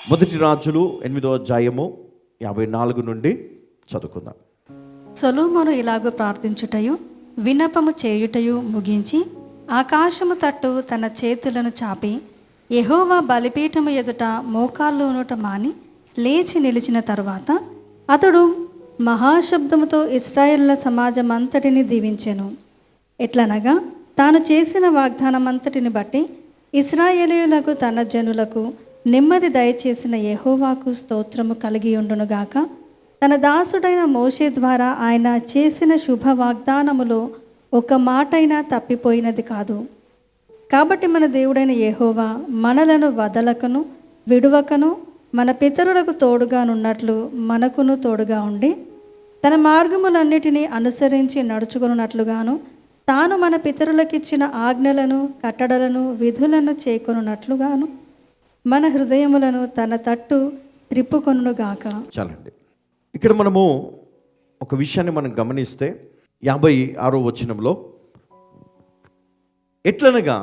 మొదటి రాజులు 8వ అధ్యాయము 54 నుండి చదువుకుందాం. సొలొమోను ఇలాగూ ప్రార్థించుటయు విన్నపము చేయుటయు ముగించి ఆకాశము తట్టు తన చేతులను చాపి యెహోవా బలిపీఠము ఎదుట మోకాళ్ళూనుట మాని లేచి నిలిచిన తరువాత అతడు మహాశబ్దముతో ఇశ్రాయేలుల సమాజమంతటిని దీవించెను. ఎట్లనగా తాను చేసిన వాగ్దానమంతటిని బట్టి ఇశ్రాయేలీయులకు తన జనులకు నెమ్మది దయచేసిన యెహోవాకు స్తోత్రము కలిగి ఉండునుగాక. తన దాసుడైన మోషే ద్వారా ఆయన చేసిన శుభ వాగ్దానములో ఒక మాటైనా తప్పిపోయినది కాదు. కాబట్టి మన దేవుడైన యెహోవా మనలను వదలకను విడువకను మన పితరులకు తోడుగానున్నట్లు మనకును తోడుగా ఉండి తన మార్గములన్నిటినీ అనుసరించి నడుచుకొనున్నట్లుగాను తాను మన పితరులకిచ్చిన ఆజ్ఞలను కట్టడలను విధులను చేకొనున్నట్లుగాను మన హృదయములను తన తట్టు త్రిప్పుకొనుగాక. చాలండి. ఇక్కడ మనము ఒక విషయాన్ని మనం గమనిస్తే 56వ వచనంలో ఎట్లనగా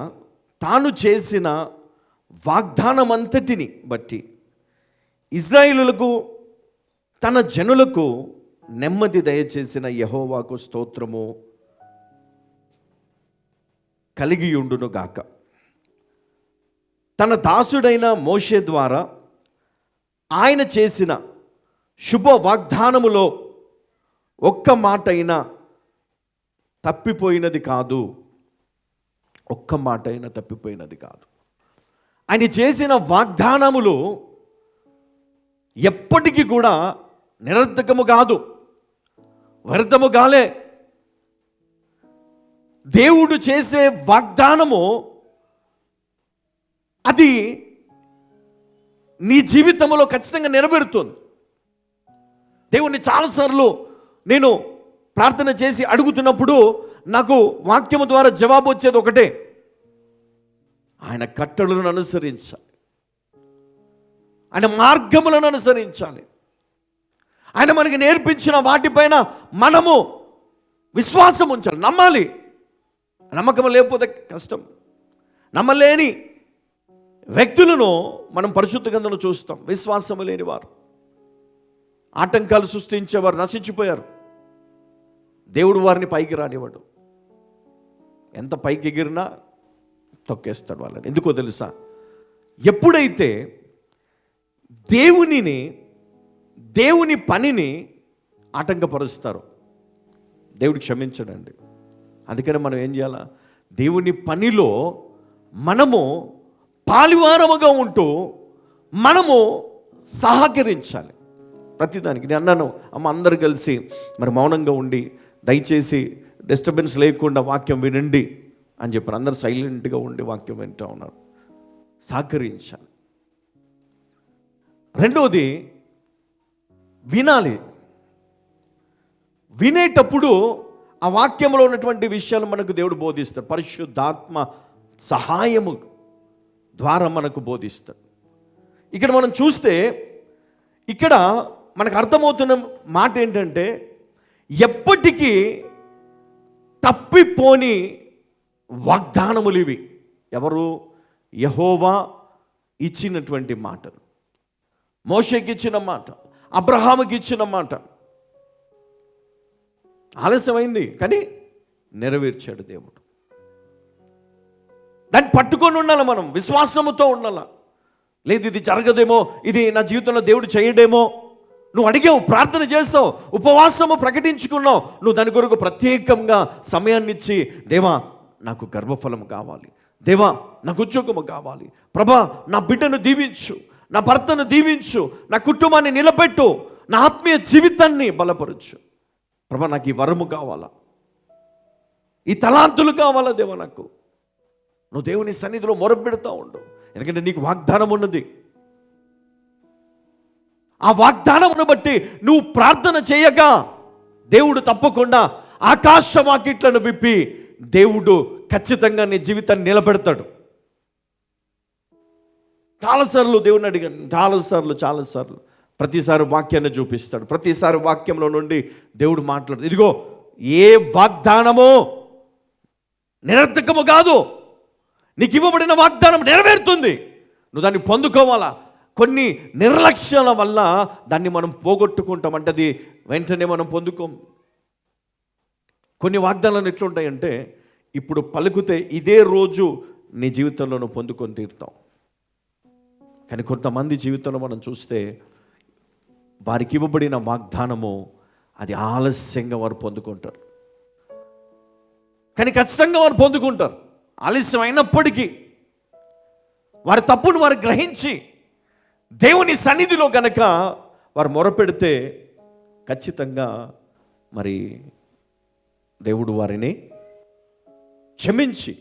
తాను చేసిన వాగ్దానమంతటిని బట్టి ఇశ్రాయేలులకు తన జనులకు నెమ్మది దయచేసిన యెహోవాకు స్తోత్రము కలిగి ఉండునుగాక. తన దాసుడైన మోషే ద్వారా ఆయన చేసిన శుభ వాగ్దానములో ఒక్క మాట అయినా తప్పిపోయినది కాదు. ఒక్క మాట అయినా తప్పిపోయినది కాదు. ఆయన చేసిన వాగ్దానములు ఎప్పటికీ కూడా నిరర్థకము కాదు, వ్యర్థము కాలే. దేవుడు చేసే వాగ్దానము అది నీ జీవితంలో ఖచ్చితంగా నెరవేరుతుంది. దేవుణ్ణి చాలాసార్లు నేను ప్రార్థన చేసి అడుగుతున్నప్పుడు నాకు వాక్యము ద్వారా జవాబు వచ్చేది ఒకటే: ఆయన కట్టడలను అనుసరించాలి, ఆయన మార్గములను అనుసరించాలి. ఆయన మనకి నేర్పించిన వాటిపైన మనము విశ్వాసం ఉంచాలి, నమ్మాలి. నమ్మకం లేకపోతే కష్టం. నమ్మలేని వ్యక్తులను మనం పరిశుద్ధ గ్రంథంలో చూస్తాం. విశ్వాసం లేని వారు, ఆటంకాలు సృష్టించేవారు నశించిపోయారు. దేవుడు వారిని పైకి రానివ్వడు. ఎంత పైకి ఎగిరినా తొక్కేస్తాడు వాళ్ళని. ఎందుకో తెలుసా? ఎప్పుడైతే దేవుని పనిని ఆటంకపరుస్తారో దేవుడు క్షమించడండి. అందుకని మనం ఏం చేయాలా? దేవుని పనిలో మనము పాలివారముగా ఉంటూ మనము సహకరించాలి ప్రతిదానికి. నేను అన్నాను, అమ్మ అందరు కలిసి మరి మౌనంగా ఉండి దయచేసి డిస్టర్బెన్స్ లేకుండా వాక్యం వినండి అని చెప్పారు. అందరు సైలెంట్గా ఉండి వాక్యం వింటూ ఉన్నారు. సహకరించాలి. రెండోది, వినాలి. వినేటప్పుడు ఆ వాక్యంలో ఉన్నటువంటి విషయాలు మనకు దేవుడు బోధిస్తాడు. పరిశుద్ధాత్మ సహాయము ద్వారా మనకు బోధిస్తాడు. ఇక్కడ మనం చూస్తే ఇక్కడ మనకు అర్థమవుతున్న మాట ఏంటంటే, ఎప్పటికీ తప్పిపోని వాగ్దానములు ఇవి. ఎవరు? యెహోవా ఇచ్చినటువంటి మాటలు. మోషేకి ఇచ్చిన మాట, అబ్రహాముకి ఇచ్చిన మాట. ఆలస్యమైంది కానీ నెరవేర్చాడు దేవుడు. దాన్ని పట్టుకొని ఉండాలి మనం, విశ్వాసముతో ఉండాల. లేదు ఇది జరగదేమో, ఇది నా జీవితంలో దేవుడు చేయడేమో. నువ్వు అడిగావు, ప్రార్థన చేసావు, ఉపవాసము ప్రకటించుకున్నావు. నువ్వు దాని కొరకు ప్రత్యేకంగా సమయాన్ని ఇచ్చి, దేవా నాకు గర్భఫలం కావాలి, దేవా నాకు ఉద్యోగము కావాలి, ప్రభా నా బిడ్డను దీవించు, నా భర్తను దీవించు, నా కుటుంబాన్ని నిలబెట్టు, నా ఆత్మీయ జీవితాన్ని బలపరచు, ప్రభా నాకు ఈ వరము కావాలా, ఈ తలాంతులు కావాలా దేవా నాకు. నువ్వు దేవుని సన్నిధిలో మొరపెడుతూ ఉండు. ఎందుకంటే నీకు వాగ్దానం ఉన్నది. ఆ వాగ్దానమును బట్టి నువ్వు ప్రార్థన చేయగా దేవుడు తప్పకుండా ఆకాశ వాకిట్లను విప్పి దేవుడు ఖచ్చితంగా నీ జీవితాన్ని నిలబెడతాడు. చాలాసార్లు దేవుని అడిగాను, చాలాసార్లు ప్రతిసారి వాక్యాన్ని చూపిస్తాడు. ప్రతిసారి వాక్యంలో నుండి దేవుడు మాట్లాడు. ఇదిగో ఏ వాగ్దానమో నిరర్థకము కాదు, నీకు ఇవ్వబడిన వాగ్దానం నెరవేరుతుంది. నువ్వు దాన్ని పొందుకోవాలా. కొన్ని నిర్లక్ష్యాల వల్ల దాన్ని మనం పోగొట్టుకుంటాం. అంటే అది వెంటనే మనం పొందుకోం. కొన్ని వాగ్దానాలు ఎట్లుంటాయంటే ఇప్పుడు పలుకుతే ఇదే రోజు నీ జీవితంలో నువ్వు పొందుకొని తీరుతావు. కానీ కొంతమంది జీవితంలో మనం చూస్తే వారికి ఇవ్వబడిన వాగ్దానము అది ఆలస్యంగా వారు పొందుకుంటారు. కానీ ఖచ్చితంగా వారు పొందుకుంటారు. ఆలస్యం అయినప్పటికీ వారి తప్పును వారు గ్రహించి దేవుని సన్నిధిలో గనక వారు మొరపెడితే ఖచ్చితంగా మరి దేవుడు వారిని క్షమించి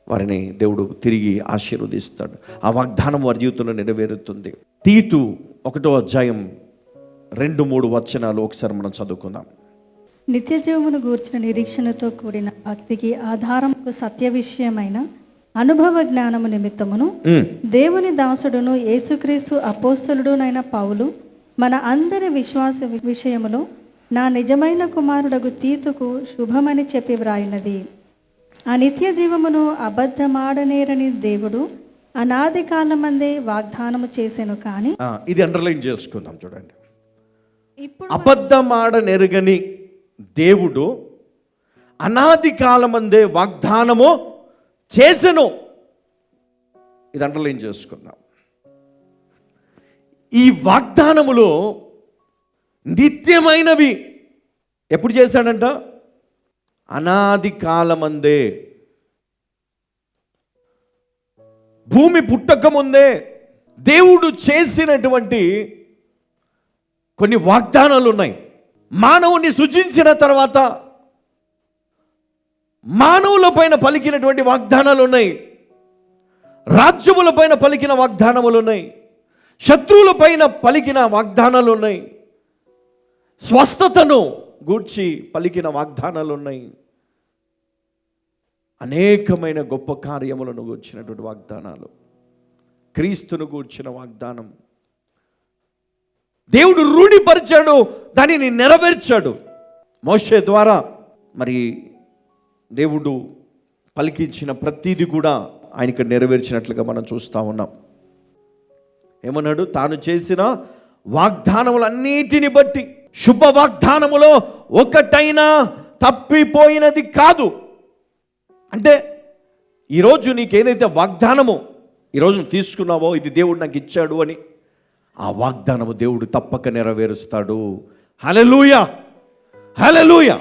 వారిని దేవుడు తిరిగి ఆశీర్వదిస్తాడు. ఆ వాగ్దానం వారి జీవితంలో నెరవేరుతుంది. తీతు 1వ అధ్యాయం 2-3 వచనాలు ఒకసారి మనం చదువుకుందాం. నిత్య జీవమును గూర్చిన నిరీక్షణతో కూడిన భక్తికి ఆధారముకు సత్య విషయమైన అనుభవ జ్ఞానము నిమిత్తమును దేవుని దాసుడును యేసుక్రీస్తు అపోస్తలుడునైన పౌలు మన అందరి విశ్వాస విషయములో నా నిజమైన కుమారుడగు తీతుకు శుభమని చెప్పి వ్రాయినది. ఆ నిత్య జీవమును అబద్ధమాడనేరని దేవుడు అనాది కాలమందే వాగ్దానము చేసెను. కానీ ఇది అండర్లైన్ చేసుకుందాం. చూడండి, ఇప్పుడు అబద్ధమాడనెరగని దేవుడు అనాది కాలమందే వాగ్దానము చేసెను. ఇది అండర్లైన్ చేసుకుందాం. ఈ వాగ్దానములు నిత్యమైనవి. ఎప్పుడు చేశాడంట? అనాది కాలమందే, భూమి పుట్టక ముందే దేవుడు చేసినటువంటి కొన్ని వాగ్దానాలు ఉన్నాయి. మానవుని సృజించిన తర్వాత మానవుల పైన పలికినటువంటి వాగ్దానాలు ఉన్నాయి. రాజ్యముల పైన పలికిన వాగ్దానములు ఉన్నాయి. శత్రువుల పైన పలికిన వాగ్దానాలు ఉన్నాయి. స్వస్థతను గూర్చి పలికిన వాగ్దానాలు ఉన్నాయి. అనేకమైన గొప్ప కార్యములను గూర్చినటువంటి వాగ్దానాలు, క్రీస్తును గూర్చిన వాగ్దానం దేవుడు రూఢిపరిచాడు, దానిని నెరవేర్చాడు. మోషే ద్వారా మరి దేవుడు పలికించిన ప్రతిదీ కూడా ఆయనకి నెరవేర్చినట్లుగా మనం చూస్తూ ఉన్నాం. ఏమన్నాడు? తాను చేసిన వాగ్దానములన్నిటిని బట్టి శుభ వాగ్దానములో ఒకటైనా తప్పిపోయినది కాదు. అంటే ఈరోజు నీకేదైతే వాగ్దానమో ఈరోజు నువ్వు తీసుకున్నావో, ఇది దేవుడు నాకు ఇచ్చాడు అని, ఆ వాగ్దానము దేవుడు తప్పక నెరవేరుస్తాడు. హల్లెలూయా, హల్లెలూయా.